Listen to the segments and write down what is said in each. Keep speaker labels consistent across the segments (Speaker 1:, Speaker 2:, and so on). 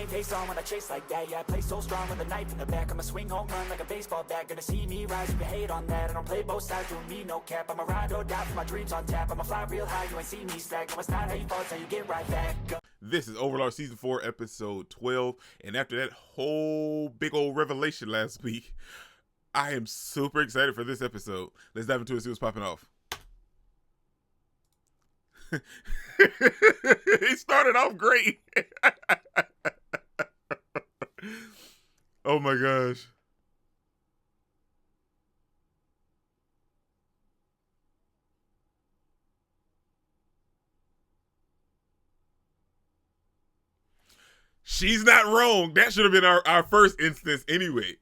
Speaker 1: same face on when I chase like that. Yeah, I play so strong with a knife in the back. I'ma swing home run like a baseball bat. Gonna see me rise, you can hate on that. I don't play both sides, doing me no cap. I'ma ride or die for my dreams on tap. I'ma fly real high, you ain't see me slack. No, it's not how you fall, it's how you get right back.
Speaker 2: This is Overlord Season 4, Episode 12. And after that whole big old revelation last week, I am super excited for this episode. Let's dive into it and see what's popping off. He started off great. Oh my gosh. She's not wrong. That should have been our first instance anyway.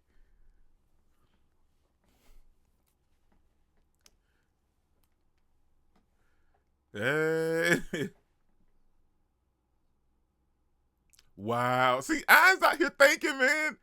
Speaker 2: Wow. See, I's out here thinking, man.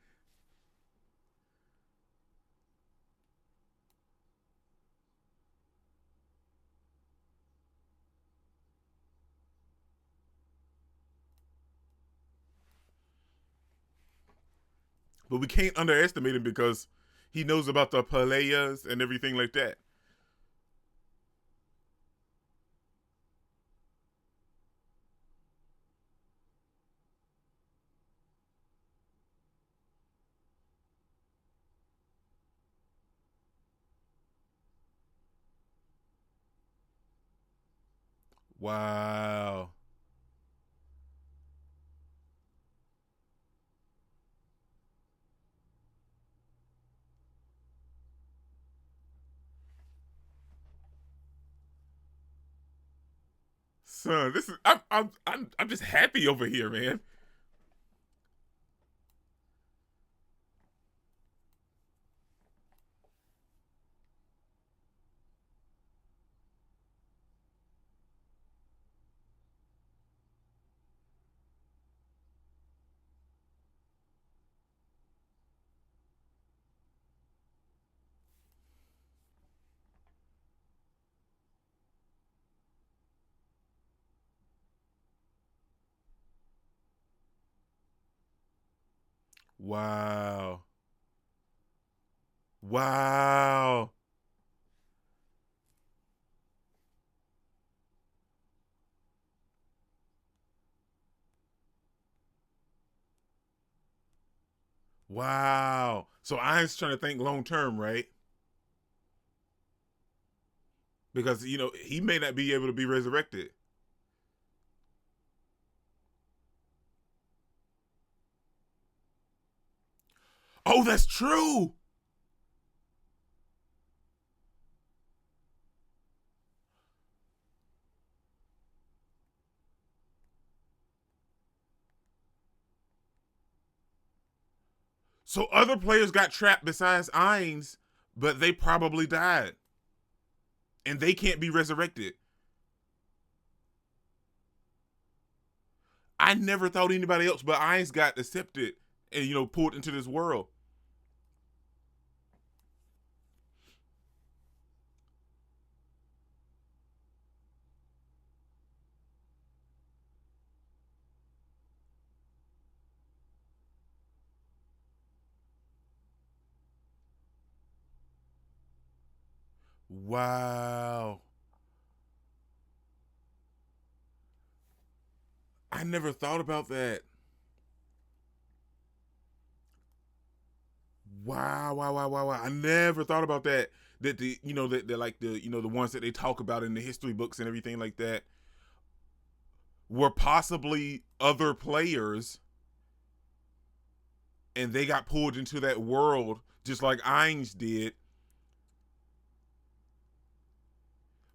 Speaker 2: But we can't underestimate him because he knows about the players and everything like that. Wow. Son, this is I'm just happy over here, man. Wow. Wow. Wow. So I's trying to think long term, right? Because, he may not be able to be resurrected. Oh, that's true. So other players got trapped besides Ainz, but they probably died. And they can't be resurrected. I never thought anybody else but Ainz got accepted and, pulled into this world. Wow. I never thought about that. Wow, wow, wow, wow, wow. I never thought about that. That that like the ones that they talk about in the history books and everything like that were possibly other players and they got pulled into that world just like Ainz did.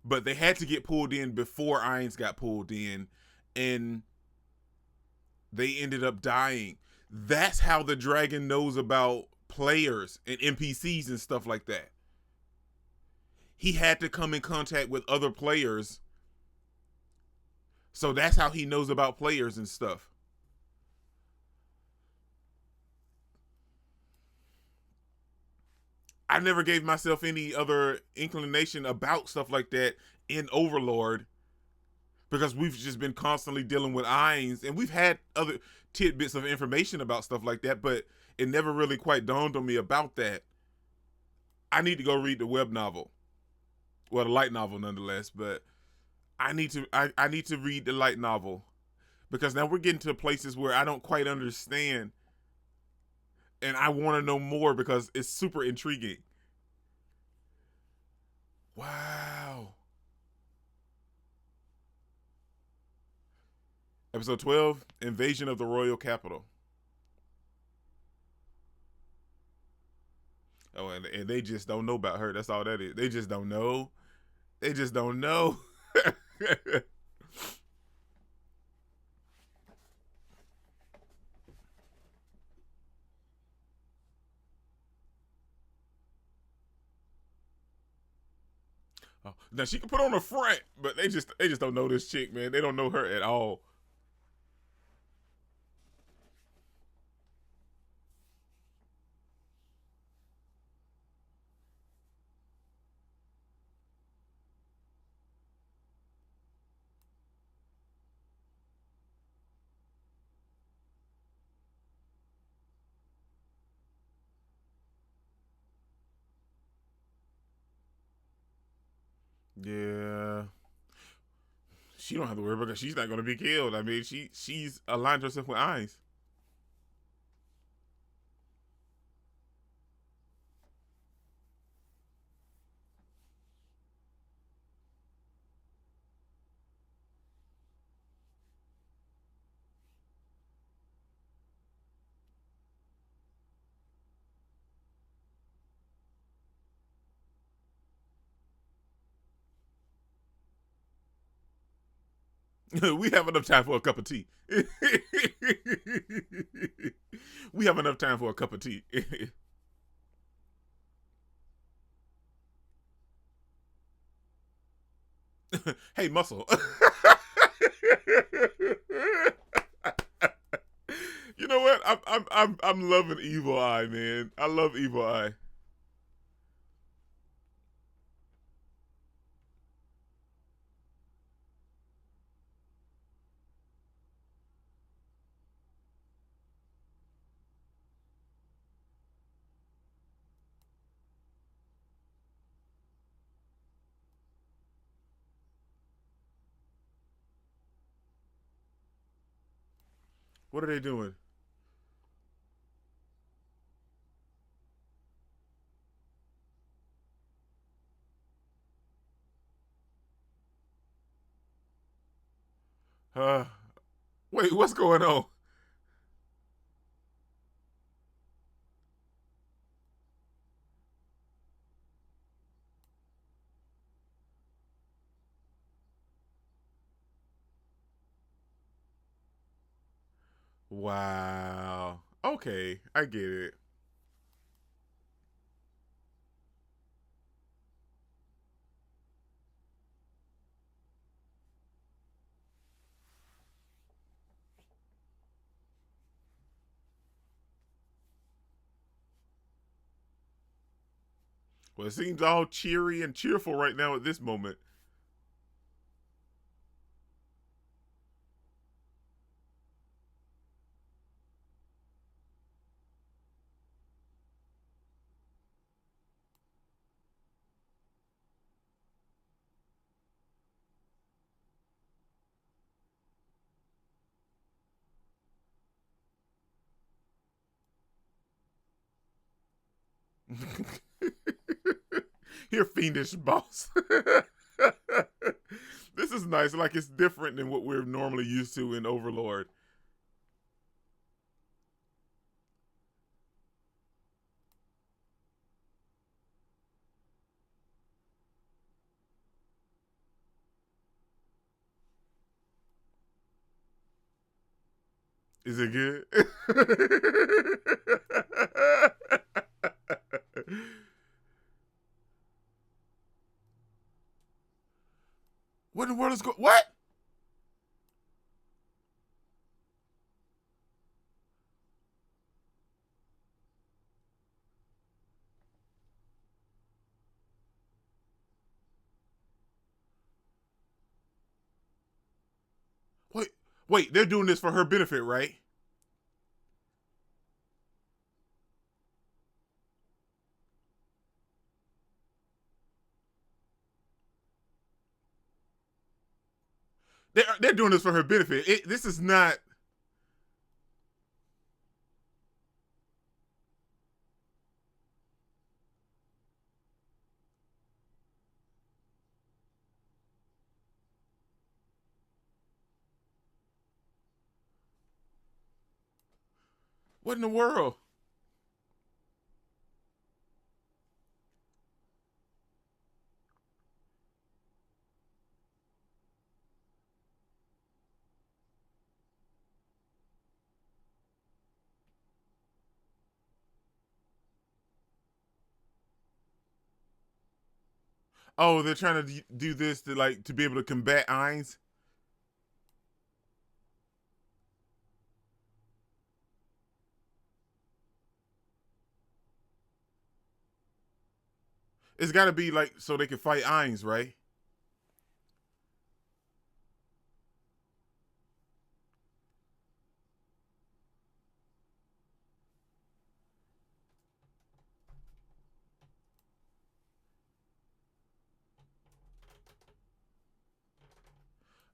Speaker 2: But they had to get pulled in before Ainz got pulled in, and they ended up dying. That's how the dragon knows about players and NPCs and stuff like that. He had to come in contact with other players. So that's how he knows about players and stuff. I never gave myself any other inclination about stuff like that in Overlord because we've just been constantly dealing with Ainz, and we've had other tidbits of information about stuff like that, but it never really quite dawned on me about that. I need to go read the web novel. Well, the light novel nonetheless, but I need to read the light novel because now we're getting to places where I don't quite understand and I want to know more because it's super intriguing. Wow. Episode 12, Invasion of the Royal Capital. Oh, and they just don't know about her. That's all that is. They just don't know. They just don't know. Oh, now she can put on a front, but they just don't know this chick, man. They don't know her at all. Yeah. She don't have to worry because she's not gonna be killed. I mean, she's aligned herself with eyes. We have enough time for a cup of tea. We have enough time for a cup of tea. Hey, muscle. You know what? I'm loving Evil Eye, man. I love Evil Eye. What are they doing? Uh, wait, what's going on? Wow. Okay, I get it. Well, it seems all cheery and cheerful right now at this moment. Here, fiendish boss. This is nice. Like it's different than what we're normally used to in Overlord. Is it good? What in the world is going? What? Wait, wait. They're doing this for her benefit, right? They're doing this for her benefit. This is not. What in the world? Oh, they're trying to do this to be able to combat Ainz. It's got to be like so they can fight Ainz, right?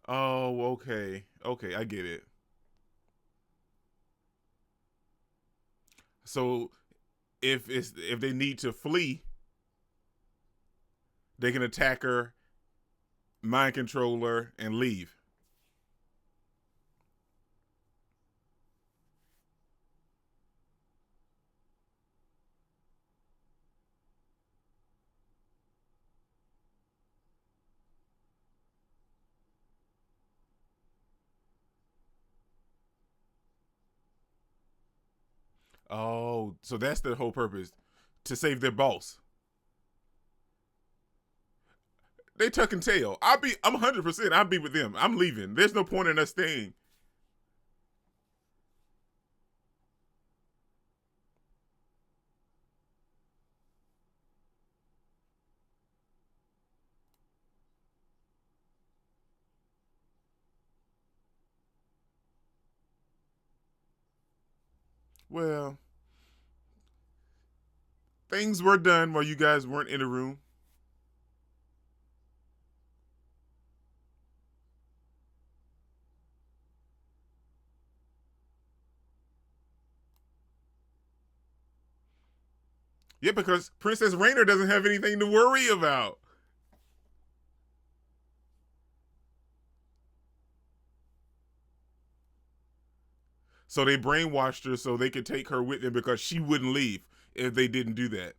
Speaker 2: Oh, okay, okay, I get it. So if they need to flee, they can attack her, mind controller, and leave. Oh, so that's the whole purpose, to save their boss. They tuck and tail. I'm 100%. I'll be with them. I'm leaving. There's no point in us staying. Well, things were done while you guys weren't in the room. Yeah, because Princess Rainer doesn't have anything to worry about. So they brainwashed her so they could take her with them because she wouldn't leave if they didn't do that.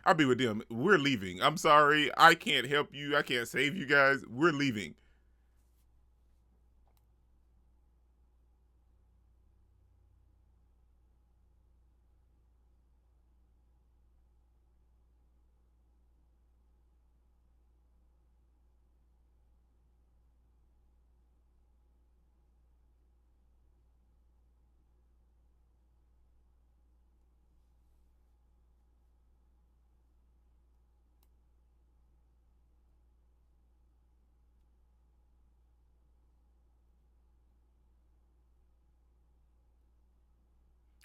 Speaker 2: I'll be with them. We're leaving. I'm sorry. I can't help you. I can't save you guys. We're leaving.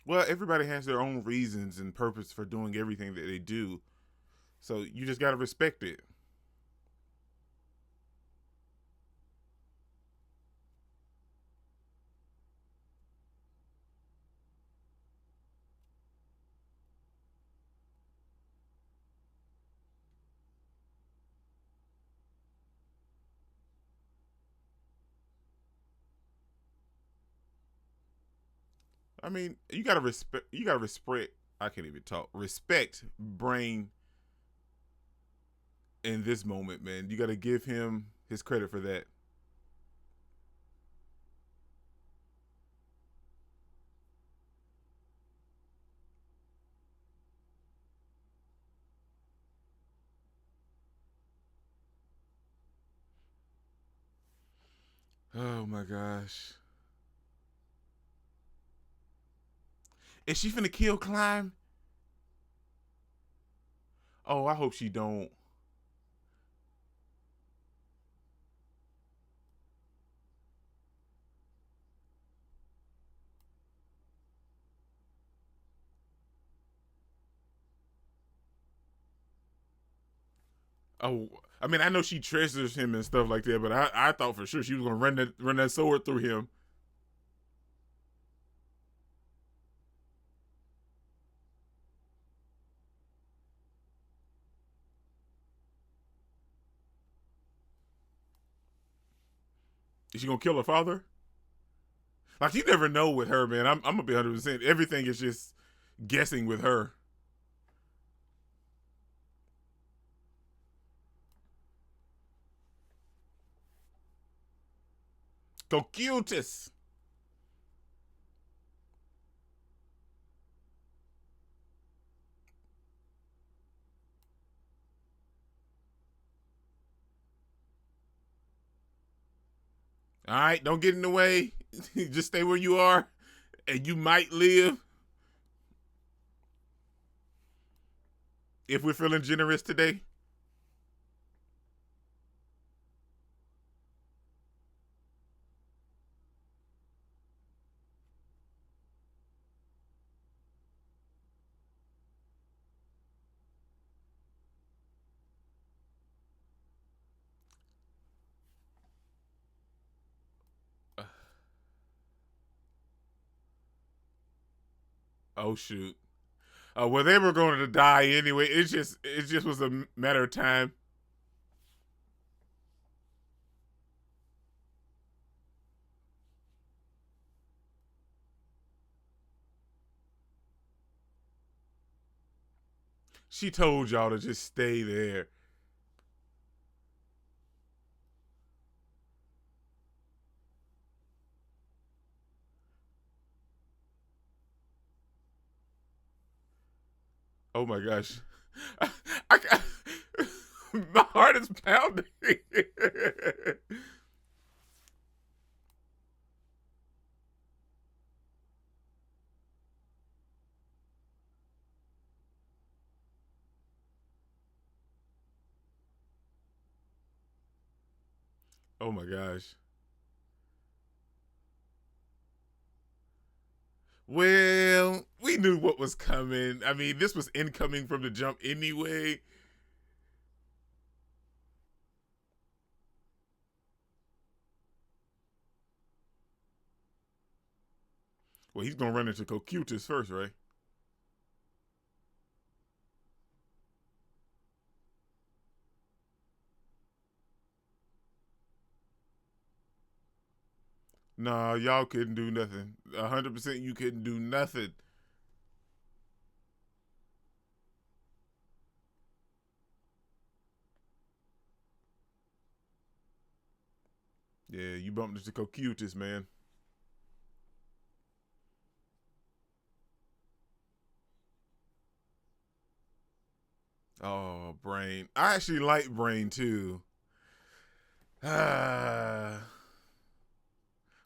Speaker 2: Well, everybody has their own reasons and purpose for doing everything that they do. So you just got to respect it. I mean, you got to respect. You got to respect. I can't even talk. Respect Brain in this moment, man. You got to give him his credit for that. Oh my gosh. Is she finna kill Climb? Oh, I hope she don't. Oh, I mean, I know she treasures him and stuff like that, but I thought for sure she was gonna run that sword through him. Is she gonna kill her father? Like, you never know with her, man. I'm gonna be 100%. Everything is just guessing with her. Cocutus. All right, don't get in the way. Just stay where you are, and you might live if we're feeling generous today. Oh shoot. Well, they were going to die anyway. It just was a matter of time. She told y'all to just stay there. Oh my gosh. I my heart is pounding. Oh my gosh. Well, we knew what was coming. I mean, this was incoming from the jump anyway. Well, he's gonna run into Cocutus first, right? Nah, y'all couldn't do nothing. 100% you couldn't do nothing. Yeah, you bumped into Cocutus, man. Oh, Brain. I actually like Brain too. Ah.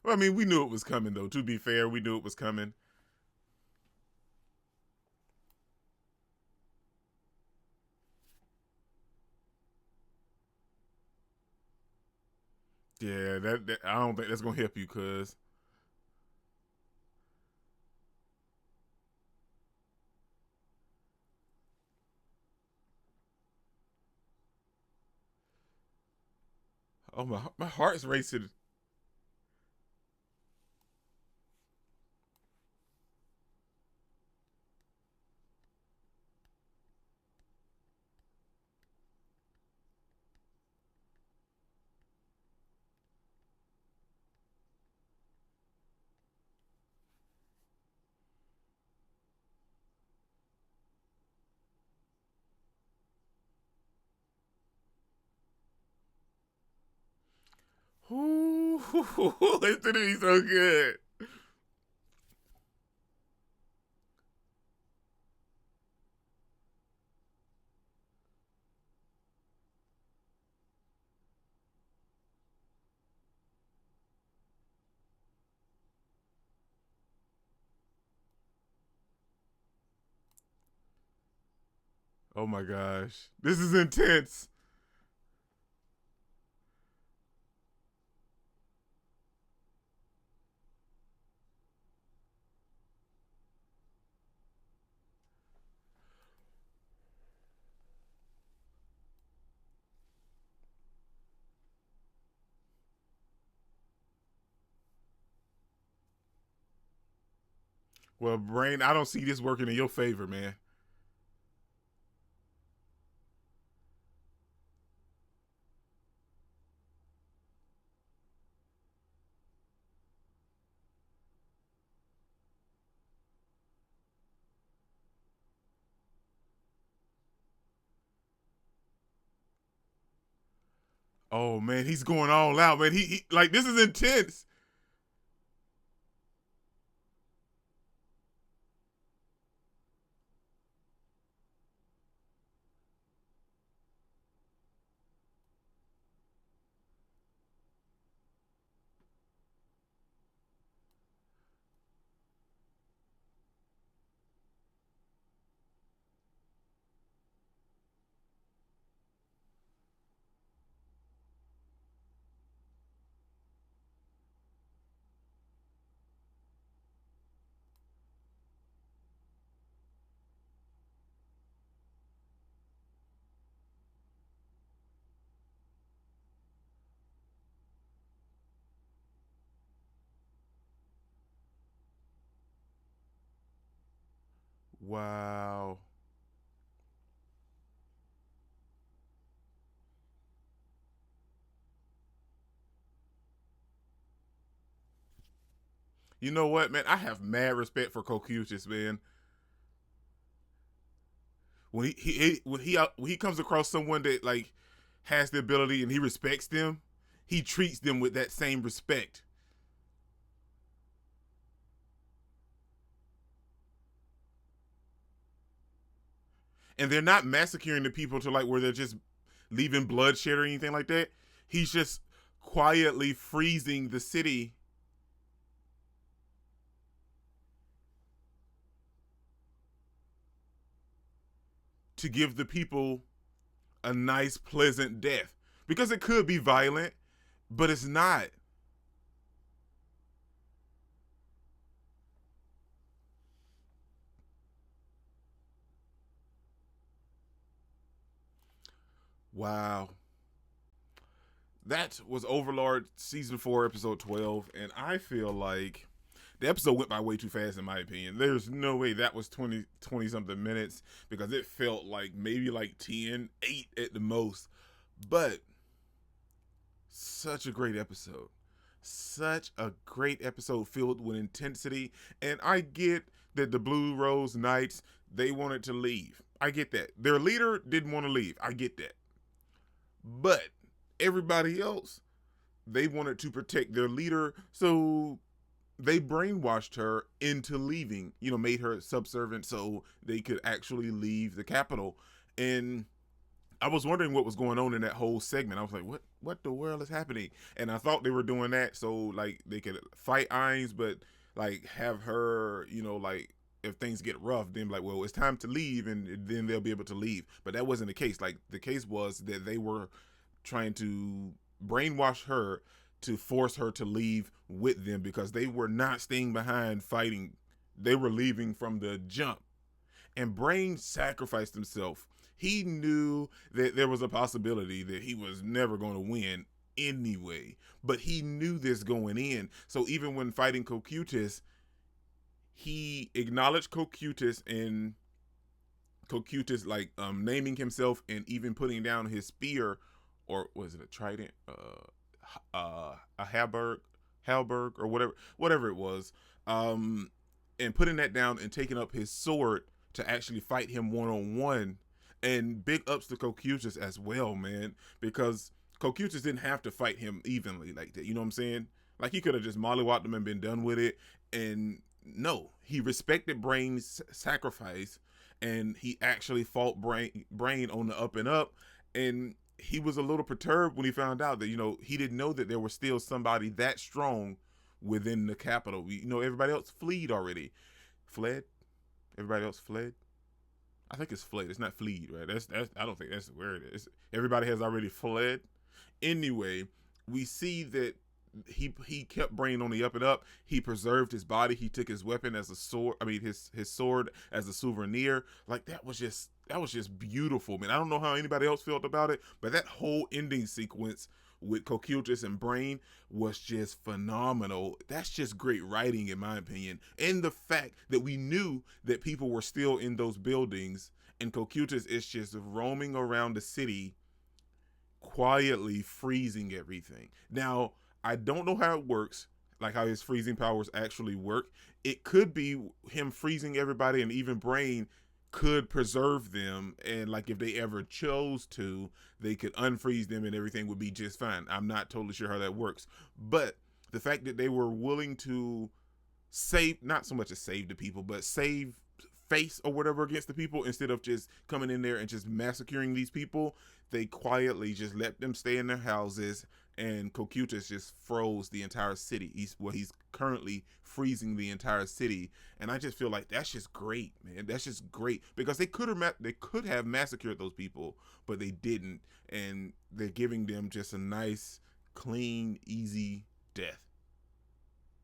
Speaker 2: Well, I mean, we knew it was coming though. To be fair, we knew it was coming. Yeah, that I don't think that's gonna help you, cuz. Oh my heart's racing. Ooh, it's gonna be so good. Oh my gosh, this is intense. Well, Brain, I don't see this working in your favor, man. Oh man, he's going all out, man. He like this is intense. Wow. You know what, man? I have mad respect for Cocutus, man. When he comes across someone that like has the ability and he respects them, he treats them with that same respect. And they're not massacring the people to like where they're just leaving bloodshed or anything like that. He's just quietly freezing the city to give the people a nice, pleasant death. Because it could be violent, but it's not. Wow. That was Overlord season 4, episode 12, and I feel like the episode went by way too fast in my opinion. There's no way that was 20 something minutes because it felt like maybe like 10, 8 at the most. But such a great episode. Such a great episode filled with intensity. And I get that the Blue Rose Knights, they wanted to leave. I get that. Their leader didn't want to leave. I get that. But everybody else, they wanted to protect their leader. So they brainwashed her into leaving, made her subservient so they could actually leave the capital. And I was wondering what was going on in that whole segment. I was like, what the world is happening? And I thought they were doing that so like they could fight Ainz, but like have her, like if things get rough, then like, well, it's time to leave, and then they'll be able to leave. But that wasn't the case. Like the case was that they were trying to brainwash her to force her to leave with them because they were not staying behind fighting. They were leaving from the jump. And Brain sacrificed himself. He knew that there was a possibility that he was never going to win anyway, but he knew this going in. So even when fighting Cocutus, he acknowledged Cocutus and Cocutus like naming himself and even putting down his spear, or was it a trident, a halberg, or whatever it was, and putting that down and taking up his sword to actually fight him one on one. And big ups to Cocutus as well, man, because Cocutus didn't have to fight him evenly like that. You know what I'm saying? Like he could have just mollywopped him and been done with it. And no, he respected Brain's sacrifice, and he actually fought Brain on the up and up. And he was a little perturbed when he found out that he didn't know that there was still somebody that strong within the capital. Everybody else fled already. Fled. Everybody else fled. I think it's fled. It's not fleed, right? That's I don't think that's where it is. Everybody has already fled. Anyway, we see that he kept Brain on the up and up. He preserved his body. He took his weapon as a sword. I mean his sword as a souvenir. Like that was just beautiful, man. I don't know how anybody else felt about it, but that whole ending sequence with Cocytus and Brain was just phenomenal. That's just great writing, in my opinion. And the fact that we knew that people were still in those buildings, and Cocytus is just roaming around the city, quietly freezing everything. Now, I don't know how it works, like how his freezing powers actually work. It could be him freezing everybody, and even Brain could preserve them, and like if they ever chose to, they could unfreeze them and everything would be just fine. I'm not totally sure how that works, but the fact that they were willing to save, not so much as save the people, but save face or whatever against the people, instead of just coming in there and just massacring these people, they quietly just let them stay in their houses, and Cocytus just froze the entire city. He's currently freezing the entire city, and I just feel like that's just great, man. That's just great, because they could have massacred those people, but they didn't, and they're giving them just a nice, clean, easy death.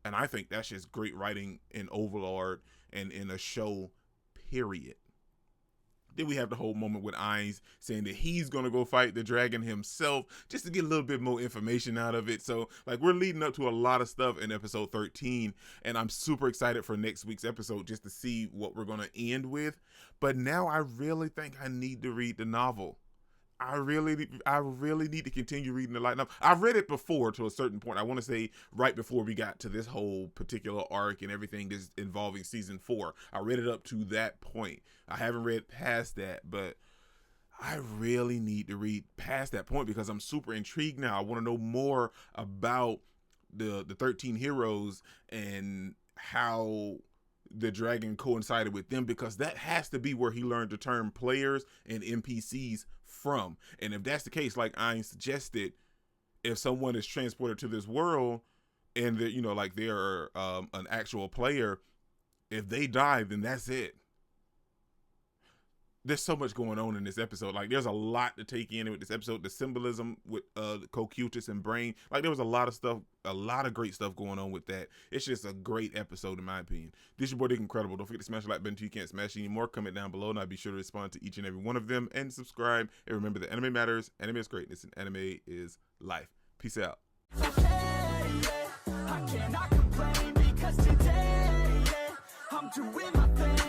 Speaker 2: And I think that's just great writing in Overlord and in a show, period. Then we have the whole moment with Ainz saying that he's going to go fight the dragon himself, just to get a little bit more information out of it. So, like, we're leading up to a lot of stuff in episode 13, and I'm super excited for next week's episode just to see what we're going to end with. But now I really think I need to read the novel. I really need to continue reading the light novel. I've read it before to a certain point. I want to say right before we got to this whole particular arc and everything that's involving season 4. I read it up to that point. I haven't read past that, but I really need to read past that point because I'm super intrigued now. I want to know more about the 13 heroes and how the dragon coincided with them, because that has to be where he learned to turn players and NPCs from. And if that's the case, like Ainz suggested, if someone is transported to this world and they're, you know, like they're an actual player, if they die, then that's it. There's so much going on in this episode. Like, there's a lot to take in with this episode. The symbolism with Cocytus and Brain. Like, there was a lot of stuff, a lot of great stuff going on with that. It's just a great episode, in my opinion. This is your boy, NickIncredible. Don't forget to smash the like button until you can't smash anymore. Comment down below, and I'll be sure to respond to each and every one of them. And subscribe. And remember that anime matters. Anime is greatness. And anime is life. Peace out.
Speaker 1: I cannot complain because today, I'm doing my thing.